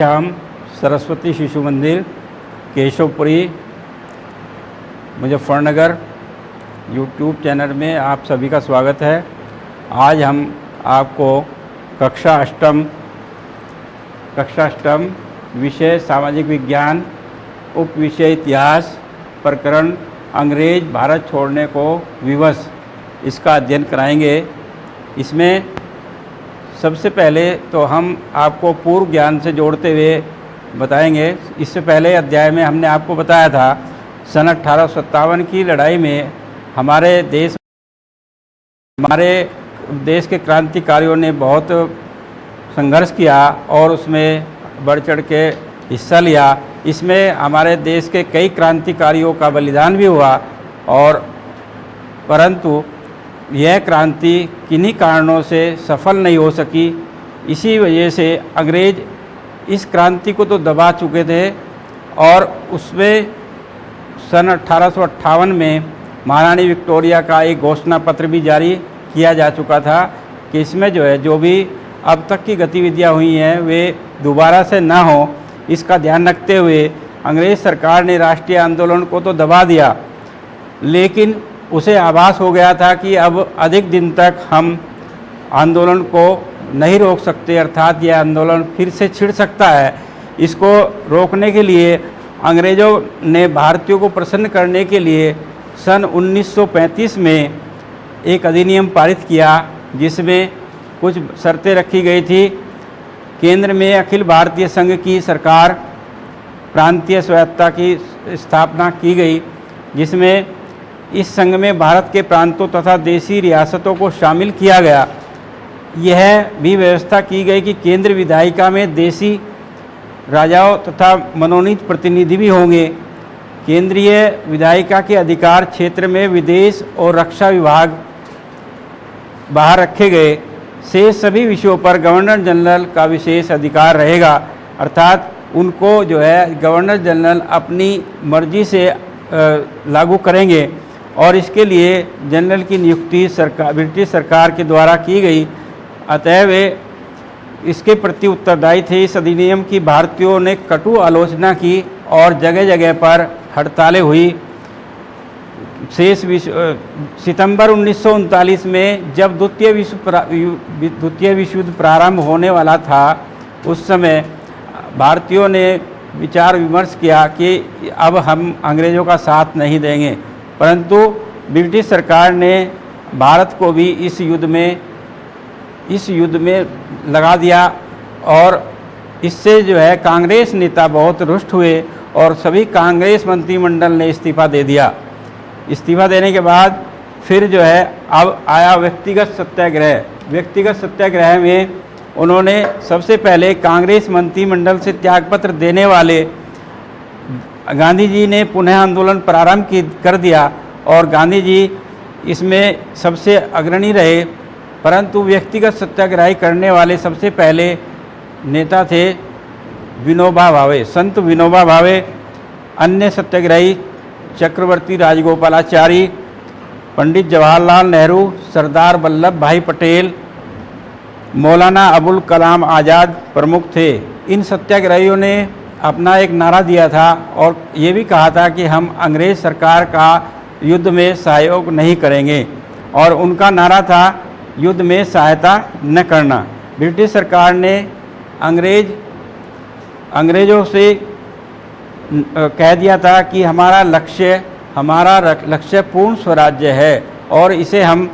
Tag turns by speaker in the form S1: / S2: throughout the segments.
S1: श्याम सरस्वती शिशु मंदिर, Keshav Puri, Muzaffarnagar YouTube channel में आप सभी का स्वागत है। आज हम आपको कक्षा अष्टम विषय सामाजिक विज्ञान, उप विषय इतिहास, प्रकरण अंग्रेज भारत छोड़ने को विवश, इसका अध्ययन कराएंगे। इसमें सबसे पहले तो हम आपको पूर्व ज्ञान से जोड़ते हुए बताएंगे। इससे पहले अध्याय में हमने आपको बताया था सन 1857 की लड़ाई में हमारे देश के क्रांतिकारियों ने बहुत संघर्ष किया और उसमें बढ़ चढ़ के हिस्सा लिया। इसमें हमारे देश के कई क्रांतिकारियों का बलिदान भी हुआ और परंतु यह क्रांति किन्हीं कारणों से सफल नहीं हो सकी। इसी वजह से अंग्रेज इस क्रांति को तो दबा चुके थे और उसमें सन 1858 में महारानी विक्टोरिया का एक घोषणा पत्र भी जारी किया जा चुका था कि इसमें जो भी अब तक की गतिविधियां हुई हैं वे दोबारा से ना हो। इसका ध्यान रखते हुए अंग्रेज सरकार ने राष्ट्रीय आंदोलन को तो दबा दिया, लेकिन उसे आभास हो गया था कि अब अधिक दिन तक हम आंदोलन को नहीं रोक सकते, अर्थात यह आंदोलन फिर से छिड़ सकता है। इसको रोकने के लिए अंग्रेज़ों ने भारतीयों को प्रसन्न करने के लिए सन 1935 में एक अधिनियम पारित किया, जिसमें कुछ शर्तें रखी गई थी। केंद्र में अखिल भारतीय संघ की सरकार, प्रांतीय स्वायत्तता की स्थापना की गई, जिसमें इस संघ में भारत के प्रांतों तथा देशी रियासतों को शामिल किया गया। यह भी व्यवस्था की गई कि केंद्र विधायिका में देशी राजाओं तथा मनोनीत प्रतिनिधि भी होंगे। केंद्रीय विधायिका के अधिकार क्षेत्र में विदेश और रक्षा विभाग बाहर रखे गए। शेष सभी विषयों पर गवर्नर जनरल का विशेष अधिकार रहेगा, अर्थात उनको गवर्नर जनरल अपनी मर्जी से लागू करेंगे और इसके लिए जनरल की नियुक्ति ब्रिटिश सरकार के द्वारा की गई। अतः वे इसके प्रति उत्तरदायी थे। इस अधिनियम की भारतीयों ने कटु आलोचना की और जगह जगह पर हड़तालें हुई। सितंबर 1939 में जब द्वितीय विश्व युद्ध प्रारंभ होने वाला था, उस समय भारतीयों ने विचार विमर्श किया कि अब हम अंग्रेज़ों का साथ नहीं देंगे, परंतु ब्रिटिश सरकार ने भारत को भी इस युद्ध में लगा दिया और इससे कांग्रेस नेता बहुत रुष्ट हुए और सभी कांग्रेस मंत्रिमंडल ने इस्तीफा दे दिया। इस्तीफा देने के बाद फिर अब आया व्यक्तिगत सत्याग्रह। व्यक्तिगत सत्याग्रह में उन्होंने सबसे पहले कांग्रेस मंत्रिमंडल से त्यागपत्र देने वाले गांधी जी ने पुनः आंदोलन प्रारंभ कर दिया और गांधी जी इसमें सबसे अग्रणी रहे। परंतु व्यक्तिगत सत्याग्रह करने वाले सबसे पहले नेता थे विनोबा भावे, संत विनोबा भावे। अन्य सत्याग्रही चक्रवर्ती राजगोपालाचारी, पंडित जवाहरलाल नेहरू, सरदार वल्लभ भाई पटेल, मौलाना अबुल कलाम आज़ाद प्रमुख थे। इन सत्याग्रहियों ने अपना एक नारा दिया था और ये भी कहा था कि हम अंग्रेज़ सरकार का युद्ध में सहयोग नहीं करेंगे, और उनका नारा था युद्ध में सहायता न करना। ब्रिटिश सरकार ने अंग्रेज़ों से कह दिया था कि हमारा लक्ष्य पूर्ण स्वराज्य है और इसे हम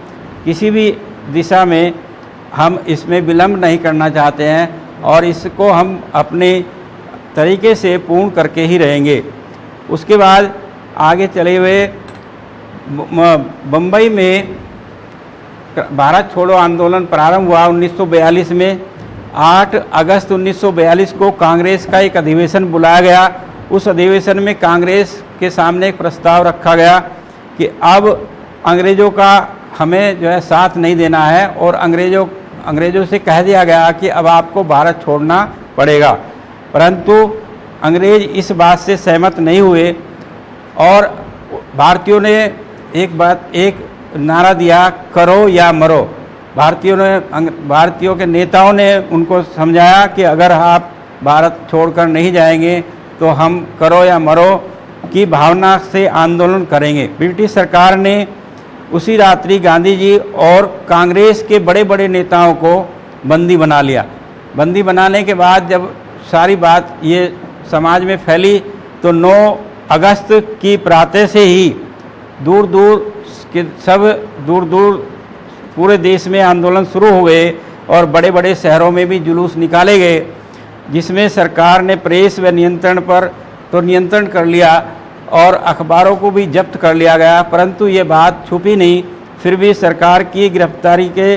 S1: किसी भी दिशा में हम इसमें विलंब नहीं करना चाहते हैं और इसको हम अपने तरीके से पूर्ण करके ही रहेंगे। उसके बाद आगे चले हुए बम्बई में भारत छोड़ो आंदोलन प्रारंभ हुआ 1942 में। 8 अगस्त 1942 को कांग्रेस का एक अधिवेशन बुलाया गया। उस अधिवेशन में कांग्रेस के सामने एक प्रस्ताव रखा गया कि अब अंग्रेज़ों का हमें साथ नहीं देना है और अंग्रेज़ों से कह दिया गया कि अब आपको भारत छोड़ना पड़ेगा। परंतु अंग्रेज़ इस बात से सहमत नहीं हुए और भारतीयों ने एक नारा दिया, करो या मरो। भारतीयों के नेताओं ने उनको समझाया कि अगर आप भारत छोड़कर नहीं जाएंगे तो हम करो या मरो की भावना से आंदोलन करेंगे। ब्रिटिश सरकार ने उसी रात्रि गांधी जी और कांग्रेस के बड़े बड़े नेताओं को बंदी बना लिया। बंदी बनाने के बाद जब सारी बात ये समाज में फैली तो 9 अगस्त की प्रातः से ही दूर दूर पूरे देश में आंदोलन शुरू हो गए और बड़े बड़े शहरों में भी जुलूस निकाले गए, जिसमें सरकार ने प्रेस व नियंत्रण पर तो नियंत्रण कर लिया और अखबारों को भी जब्त कर लिया गया। परंतु ये बात छुपी नहीं, फिर भी सरकार की गिरफ्तारी के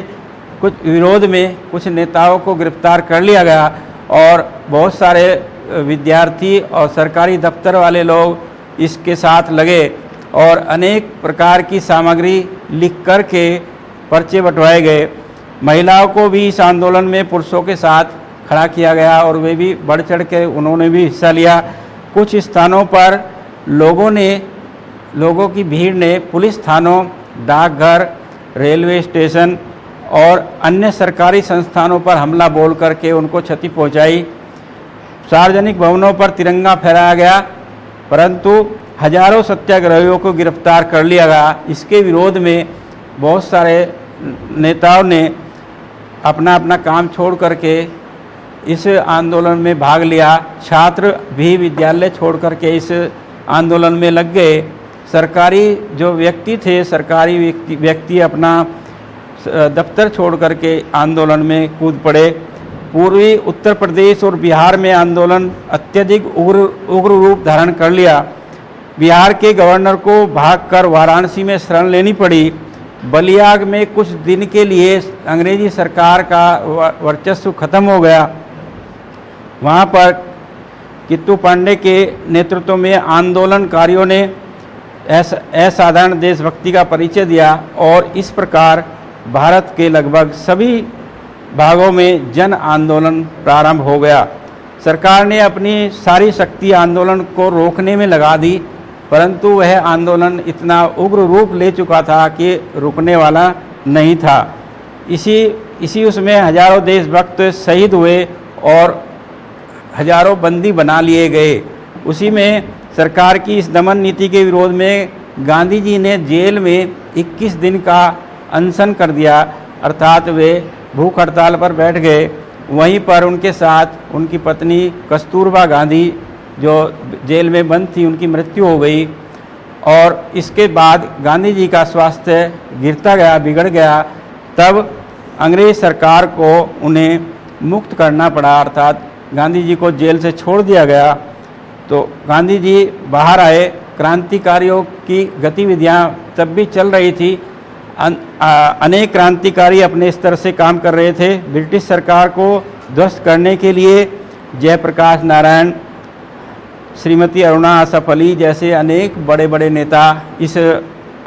S1: कुछ विरोध में कुछ नेताओं को गिरफ्तार कर लिया गया और बहुत सारे विद्यार्थी और सरकारी दफ्तर वाले लोग इसके साथ लगे और अनेक प्रकार की सामग्री लिख कर के पर्चे बंटवाए गए। महिलाओं को भी इस आंदोलन में पुरुषों के साथ खड़ा किया गया और वे भी बढ़ चढ़ के उन्होंने भी हिस्सा लिया। कुछ स्थानों पर लोगों की भीड़ ने पुलिस थानों, डाकघर, रेलवे स्टेशन और अन्य सरकारी संस्थानों पर हमला बोल करके उनको क्षति पहुंचाई। सार्वजनिक भवनों पर तिरंगा फहराया गया, परंतु हजारों सत्याग्रहियों को गिरफ्तार कर लिया गया। इसके विरोध में बहुत सारे नेताओं ने अपना अपना काम छोड़ करके इस आंदोलन में भाग लिया। छात्र भी विद्यालय छोड़ करके इस आंदोलन में लग गए। सरकारी जो व्यक्ति थे, सरकारी व्यक्ति अपना दफ्तर छोड़ करके आंदोलन में कूद पड़े। पूर्वी उत्तर प्रदेश और बिहार में आंदोलन अत्यधिक उग्र रूप धारण कर लिया। बिहार के गवर्नर को भागकर वाराणसी में शरण लेनी पड़ी। बलिया में कुछ दिन के लिए अंग्रेजी सरकार का वर्चस्व खत्म हो गया। वहाँ पर कित्तू पांडे के नेतृत्व में आंदोलनकारियों ने असाधारण देशभक्ति का परिचय दिया और इस प्रकार भारत के लगभग सभी भागों में जन आंदोलन प्रारंभ हो गया। सरकार ने अपनी सारी शक्ति आंदोलन को रोकने में लगा दी, परंतु वह आंदोलन इतना उग्र रूप ले चुका था कि रुकने वाला नहीं था। इसी उसमें हजारों देशभक्त शहीद हुए और हजारों बंदी बना लिए गए। उसी में सरकार की इस दमन नीति के विरोध में गांधी जी ने जेल में 21 दिन का अनशन कर दिया, अर्थात वे भूख हड़ताल पर बैठ गए। वहीं पर उनके साथ उनकी पत्नी कस्तूरबा गांधी जो जेल में बंद थी, उनकी मृत्यु हो गई और इसके बाद गांधी जी का स्वास्थ्य गिरता गया, बिगड़ गया। तब अंग्रेज सरकार को उन्हें मुक्त करना पड़ा, अर्थात गांधी जी को जेल से छोड़ दिया गया। तो गांधी जी बाहर आए। क्रांतिकारियों की गतिविधियां तब भी चल रही थी। अनेक क्रांतिकारी अपने स्तर से काम कर रहे थे। ब्रिटिश सरकार को ध्वस्त करने के लिए जयप्रकाश नारायण, श्रीमती अरुणा आसफ अली जैसे अनेक बड़े बड़े नेता इस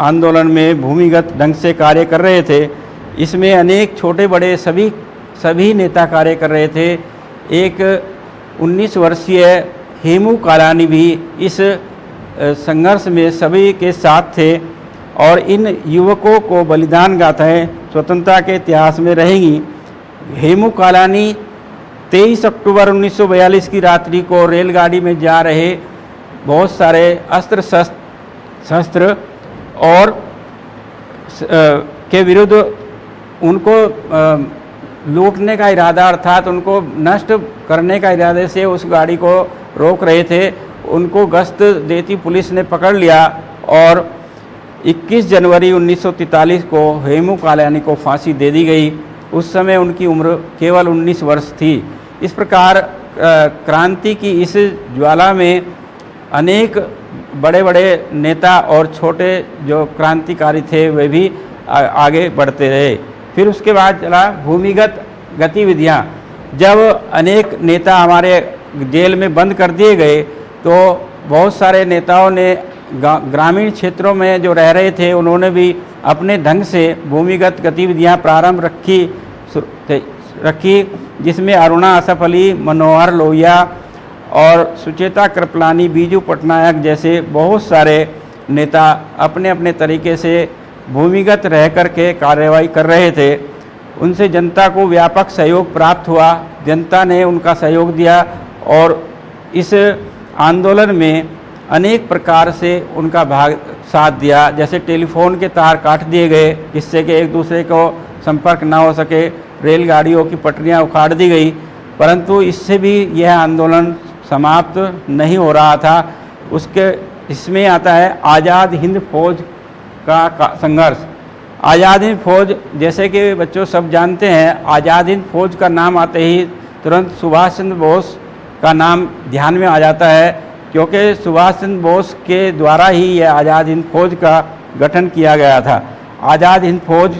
S1: आंदोलन में भूमिगत ढंग से कार्य कर रहे थे। इसमें अनेक छोटे बड़े सभी नेता कार्य कर रहे थे। एक 19 वर्षीय हेमू कालानी भी इस संघर्ष में सभी के साथ थे और इन युवकों को बलिदान गाथाएं स्वतंत्रता के इतिहास में रहेंगी। हेमू कालानी 23 अक्टूबर 1942 की रात्रि को रेलगाड़ी में जा रहे बहुत सारे अस्त्र शस्त्र और के विरुद्ध उनको लूटने का इरादा, अर्थात उनको नष्ट करने का इरादे से उस गाड़ी को रोक रहे थे। उनको गश्त देती पुलिस ने पकड़ लिया और 21 जनवरी 1943 को हेमू कालानी को फांसी दे दी गई। उस समय उनकी उम्र केवल 19 वर्ष थी। इस प्रकार क्रांति की इस ज्वाला में अनेक बड़े बड़े नेता और छोटे जो क्रांतिकारी थे वे भी आगे बढ़ते रहे। फिर उसके बाद चला भूमिगत गतिविधियां। जब अनेक नेता हमारे जेल में बंद कर दिए गए तो बहुत सारे नेताओं ने ग्रामीण क्षेत्रों में जो रह रहे थे उन्होंने भी अपने ढंग से भूमिगत गतिविधियां प्रारंभ रखी, जिसमें अरुणा आसफ अली, मनोहर लोहिया और सुचेता कृपलानी, बीजू पटनायक जैसे बहुत सारे नेता अपने अपने तरीके से भूमिगत रह कर के कार्रवाई कर रहे थे। उनसे जनता को व्यापक सहयोग प्राप्त हुआ। जनता ने उनका सहयोग दिया और इस आंदोलन में अनेक प्रकार से उनका भाग साथ दिया। जैसे टेलीफोन के तार काट दिए गए जिससे कि एक दूसरे को संपर्क ना हो सके, रेलगाड़ियों की पटरियां उखाड़ दी गई, परंतु इससे भी यह आंदोलन समाप्त नहीं हो रहा था। इसमें आता है आज़ाद हिंद फौज का संघर्ष। आज़ाद हिंद फौज, जैसे कि बच्चों सब जानते हैं, आज़ाद हिंद फौज का नाम आते ही तुरंत सुभाष चंद्र बोस का नाम ध्यान में आ जाता है, क्योंकि सुभाष चंद्र बोस के द्वारा ही यह आज़ाद हिंद फौज का गठन किया गया था। आज़ाद हिंद फौज,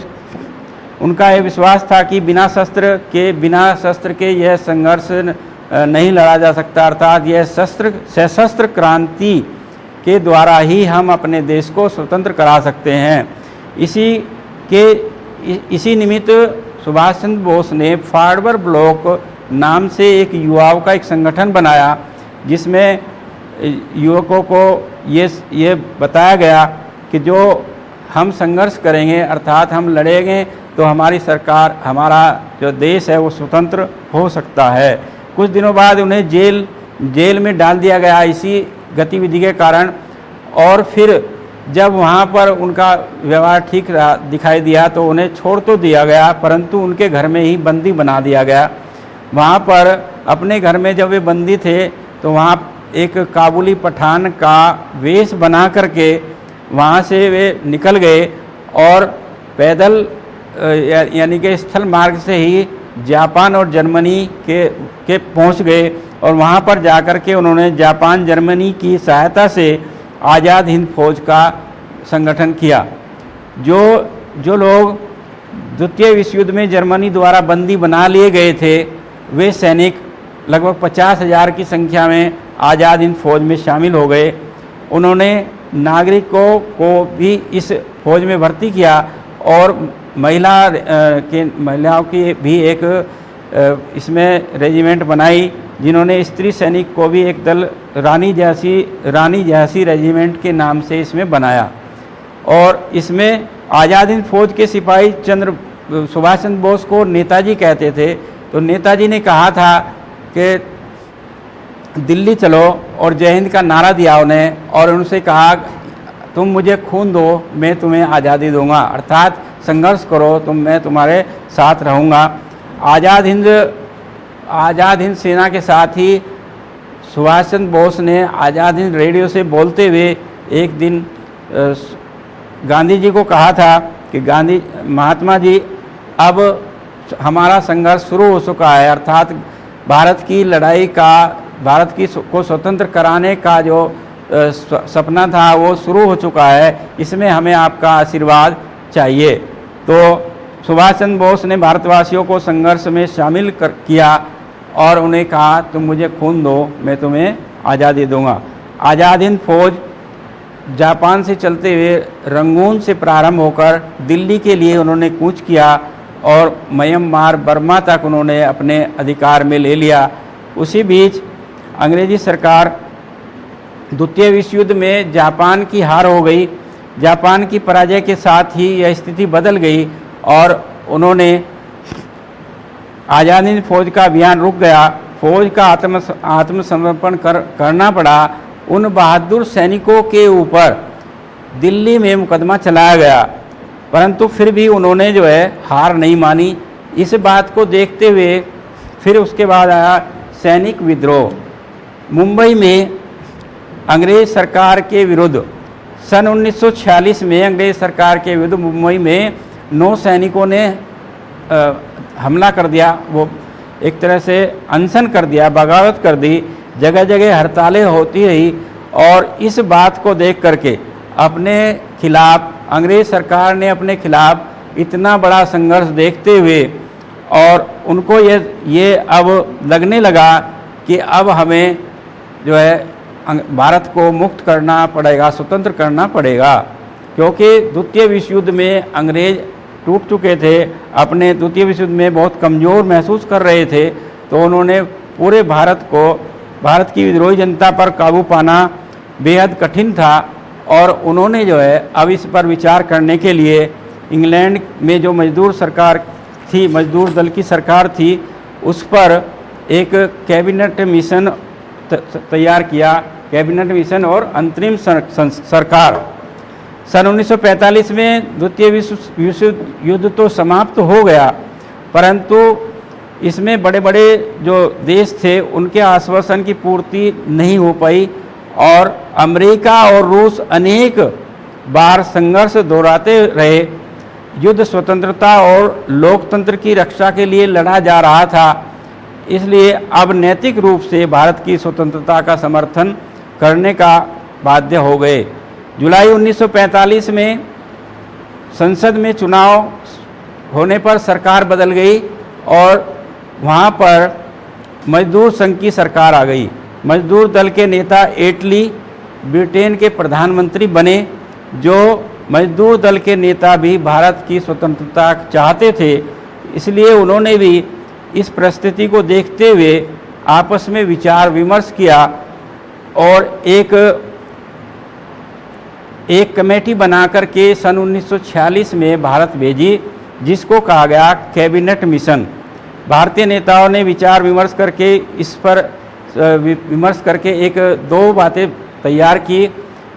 S1: उनका यह विश्वास था कि बिना शस्त्र के यह संघर्ष नहीं लड़ा जा सकता, अर्थात यह सशस्त्र क्रांति के द्वारा ही हम अपने देश को स्वतंत्र करा सकते हैं। इसी निमित्त सुभाष चंद्र बोस ने फॉरवर्ड ब्लॉक नाम से एक युवाओं का एक संगठन बनाया, जिसमें युवकों को ये बताया गया कि जो हम संघर्ष करेंगे, अर्थात हम लड़ेंगे, तो हमारी सरकार, हमारा जो देश है वो स्वतंत्र हो सकता है। कुछ दिनों बाद उन्हें जेल में डाल दिया गया इसी गतिविधि के कारण, और फिर जब वहाँ पर उनका व्यवहार ठीक रहा दिखाई दिया तो उन्हें छोड़ तो दिया गया, परंतु उनके घर में ही बंदी बना दिया गया। वहाँ पर अपने घर में जब वे बंदी थे तो वहाँ एक काबुली पठान का वेश बना करके वहाँ से वे निकल गए और पैदल यानी कि स्थल मार्ग से ही जापान और जर्मनी के पहुँच गए, और वहाँ पर जाकर के उन्होंने जापान जर्मनी की सहायता से आज़ाद हिंद फौज का संगठन किया। जो लोग द्वितीय विश्व युद्ध में जर्मनी द्वारा बंदी बना लिए गए थे, वे सैनिक लगभग 50,000 की संख्या में आज़ाद हिंद फौज में शामिल हो गए। उन्होंने नागरिकों को भी इस फौज में भर्ती किया, और महिलाओं की भी एक इसमें रेजिमेंट बनाई, जिन्होंने स्त्री सैनिक को भी एक दल रानी झांसी रेजिमेंट के नाम से इसमें बनाया। और इसमें आज़ाद हिंद फौज के सिपाही सुभाष चंद्र बोस को नेताजी कहते थे। तो नेताजी ने कहा था कि दिल्ली चलो, और जय हिंद का नारा दिया उन्हें, और उनसे कहा तुम मुझे खून दो, मैं तुम्हें आज़ादी दूंगा, अर्थात संघर्ष करो, मैं तुम्हारे साथ रहूँगा। आज़ाद हिंद सेना के साथ ही सुभाष चंद्र बोस ने आज़ाद हिंद रेडियो से बोलते हुए एक दिन गांधी जी को कहा था कि महात्मा जी, अब हमारा संघर्ष शुरू हो चुका है, अर्थात भारत की लड़ाई का, भारत को स्वतंत्र कराने का जो सपना था वो शुरू हो चुका है, इसमें हमें आपका आशीर्वाद चाहिए। तो सुभाष चंद्र बोस ने भारतवासियों को संघर्ष में शामिल किया और उन्हें कहा तुम मुझे खून दो, मैं तुम्हें आज़ादी दूंगा। आज़ाद हिंद फौज जापान से चलते हुए रंगून से प्रारंभ होकर दिल्ली के लिए उन्होंने कूच किया और म्यांमार, बर्मा तक उन्होंने अपने अधिकार में ले लिया। उसी बीच अंग्रेजी सरकार, द्वितीय विश्व युद्ध में जापान की हार हो गई। जापान की पराजय के साथ ही यह स्थिति बदल गई और उन्होंने आज़ाद हिंद फौज का अभियान रुक गया। फौज का आत्मसमर्पण करना पड़ा। उन बहादुर सैनिकों के ऊपर दिल्ली में मुकदमा चलाया गया, परंतु फिर भी उन्होंने जो है हार नहीं मानी। इस बात को देखते हुए फिर उसके बाद आया सैनिक विद्रोह। मुंबई में अंग्रेज सरकार के विरुद्ध सन 1946 में अंग्रेज सरकार के विरुद्ध मुंबई में 9 सैनिकों ने हमला कर दिया। वो एक तरह से अनशन कर दिया, बगावत कर दी। जगह जगह हड़तालें होती रही और इस बात को देख करके अपने खिलाफ अंग्रेज सरकार ने अपने खिलाफ इतना बड़ा संघर्ष देखते हुए और उनको ये अब लगने लगा कि अब हमें जो है भारत को मुक्त करना पड़ेगा, स्वतंत्र करना पड़ेगा, क्योंकि द्वितीय विश्व युद्ध में अंग्रेज टूट चुके थे, अपने द्वितीय विश्व युद्ध में बहुत कमज़ोर महसूस कर रहे थे। तो उन्होंने पूरे भारत की विद्रोही जनता पर काबू पाना बेहद कठिन था और उन्होंने जो है अब इस पर विचार करने के लिए इंग्लैंड में जो मजदूर सरकार थी, मजदूर दल की सरकार थी, उस पर एक कैबिनेट मिशन तैयार किया, कैबिनेट मिशन और अंतरिम सरकार। सन 1945 में द्वितीय विश्व युद्ध तो समाप्त हो गया, परंतु इसमें बड़े बड़े जो देश थे उनके आश्वासन की पूर्ति नहीं हो पाई और अमेरिका और रूस अनेक बार संघर्ष दोहराते रहे। युद्ध स्वतंत्रता और लोकतंत्र की रक्षा के लिए लड़ा जा रहा था, इसलिए अब नैतिक रूप से भारत की स्वतंत्रता का समर्थन करने का बाध्य हो गए। जुलाई 1945 में संसद में चुनाव होने पर सरकार बदल गई और वहाँ पर मजदूर संघ की सरकार आ गई। मजदूर दल के नेता एटली ब्रिटेन के प्रधानमंत्री बने। जो मजदूर दल के नेता भी भारत की स्वतंत्रता चाहते थे, इसलिए उन्होंने भी इस परिस्थिति को देखते हुए आपस में विचार विमर्श किया और एक कमेटी बनाकर के सन 1946 में भारत भेजी, जिसको कहा गया कैबिनेट मिशन। भारतीय नेताओं ने विचार विमर्श करके इस पर विमर्श करके एक दो बातें तैयार की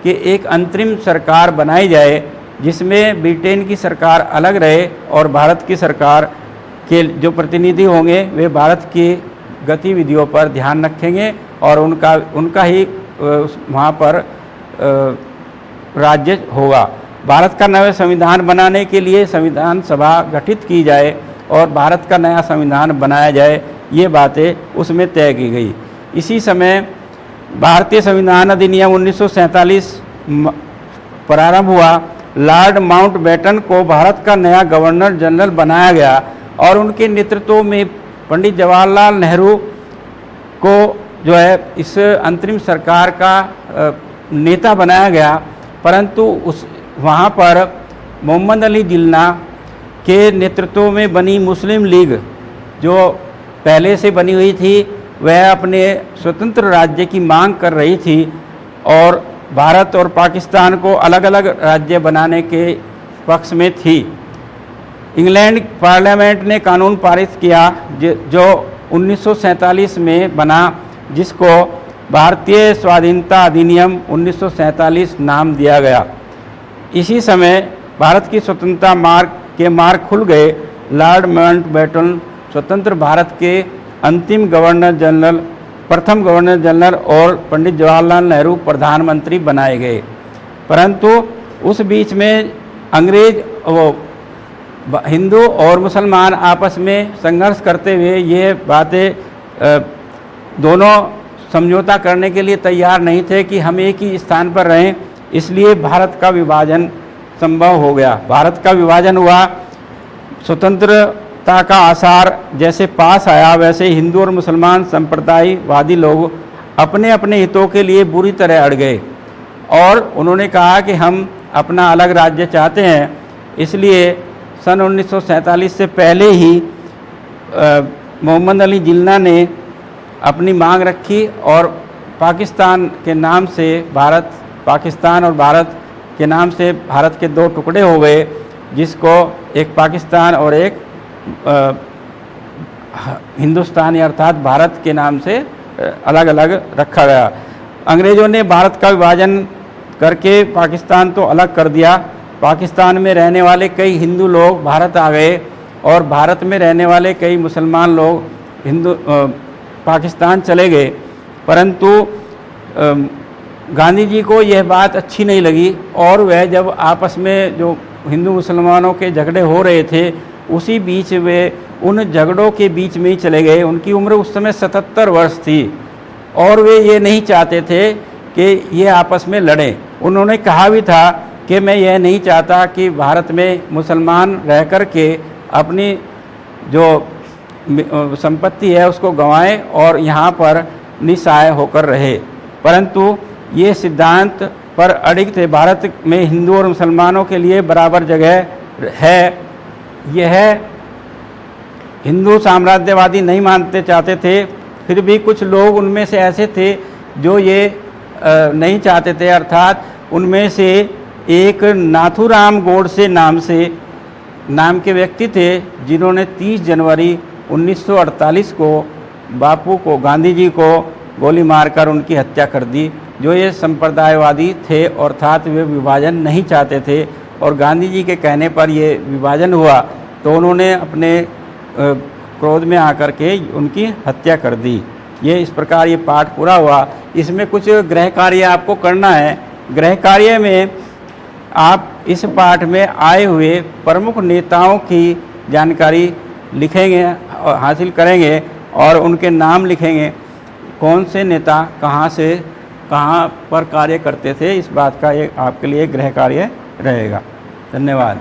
S1: कि एक अंतरिम सरकार बनाई जाए जिसमें ब्रिटेन की सरकार अलग रहे और भारत की सरकार के जो प्रतिनिधि होंगे वे भारत की गतिविधियों पर ध्यान रखेंगे और उनका ही वहाँ पर राज्य होगा। भारत का नया संविधान बनाने के लिए संविधान सभा गठित की जाए और भारत का नया संविधान बनाया जाए, ये बातें उसमें तय की गई। इसी समय भारतीय संविधान अधिनियम 1947 प्रारंभ हुआ। लॉर्ड माउंटबेटन को भारत का नया गवर्नर जनरल बनाया गया और उनके नेतृत्व में पंडित जवाहरलाल नेहरू को जो है इस अंतरिम सरकार का नेता बनाया गया, परंतु वहाँ पर मोहम्मद अली जिन्ना के नेतृत्व में बनी मुस्लिम लीग जो पहले से बनी हुई थी, वह अपने स्वतंत्र राज्य की मांग कर रही थी और भारत और पाकिस्तान को अलग अलग राज्य बनाने के पक्ष में थी। इंग्लैंड पार्लियामेंट ने कानून पारित किया जो 1947 में बना, जिसको भारतीय स्वाधीनता अधिनियम 1947 नाम दिया गया। इसी समय भारत की स्वतंत्रता मार्ग खुल गए। लॉर्ड माउंटबेटन स्वतंत्र भारत के अंतिम प्रथम गवर्नर जनरल और पंडित जवाहरलाल नेहरू प्रधानमंत्री बनाए गए। परंतु उस बीच में अंग्रेज हिंदू और मुसलमान आपस में संघर्ष करते हुए ये बातें दोनों समझौता करने के लिए तैयार नहीं थे कि हम एक ही स्थान पर रहें, इसलिए भारत का विभाजन संभव हो गया। भारत का विभाजन हुआ, स्वतंत्रता का आसार जैसे पास आया, वैसे हिंदू और मुसलमान संप्रदायवादी लोग अपने अपने हितों के लिए बुरी तरह अड़ गए और उन्होंने कहा कि हम अपना अलग राज्य चाहते हैं। इसलिए सन 1947 से पहले ही मोहम्मद अली जिन्ना ने अपनी मांग रखी और पाकिस्तान के नाम से पाकिस्तान और भारत के नाम से भारत के दो टुकड़े हो गए, जिसको एक पाकिस्तान और एक हिंदुस्तानी अर्थात भारत के नाम से अलग अलग रखा गया। अंग्रेज़ों ने भारत का विभाजन करके पाकिस्तान तो अलग कर दिया। पाकिस्तान में रहने वाले कई हिंदू लोग भारत आ गए और भारत में रहने वाले कई मुसलमान लोग पाकिस्तान चले गए। परंतु गांधी जी को यह बात अच्छी नहीं लगी और वह जब आपस में जो हिंदू मुसलमानों के झगड़े हो रहे थे, उसी बीच वे उन झगड़ों के बीच में ही चले गए। उनकी उम्र उस समय 77 वर्ष थी और वे ये नहीं चाहते थे कि ये आपस में लड़ें। उन्होंने कहा भी था कि मैं यह नहीं चाहता कि भारत में मुसलमान रह कर के अपनी जो संपत्ति है उसको गंवाएं और यहाँ पर निस्सहाय होकर रहे। परंतु ये सिद्धांत पर अडिग थे। भारत में हिंदू और मुसलमानों के लिए बराबर जगह है। यह हिंदू साम्राज्यवादी नहीं मानते चाहते थे, फिर भी कुछ लोग उनमें से ऐसे थे जो ये नहीं चाहते थे। अर्थात उनमें से एक नाथूराम गोडसे नाम के व्यक्ति थे, जिन्होंने 30 जनवरी 1948 को बापू को, गांधी जी को गोली मारकर उनकी हत्या कर दी। जो ये संप्रदायवादी थे और अर्थात वे विभाजन नहीं चाहते थे और गांधी जी के कहने पर ये विभाजन हुआ, तो उन्होंने अपने क्रोध में आकर के उनकी हत्या कर दी। ये इस प्रकार ये पाठ पूरा हुआ। इसमें कुछ गृह कार्य आपको करना है। गृह कार्य में आप इस पाठ में आए हुए प्रमुख नेताओं की जानकारी लिखेंगे और हासिल करेंगे और उनके नाम लिखेंगे, कौन से नेता कहाँ से कहाँ पर कार्य करते थे। इस बात का ये आपके लिए गृह कार्य रहेगा। धन्यवाद।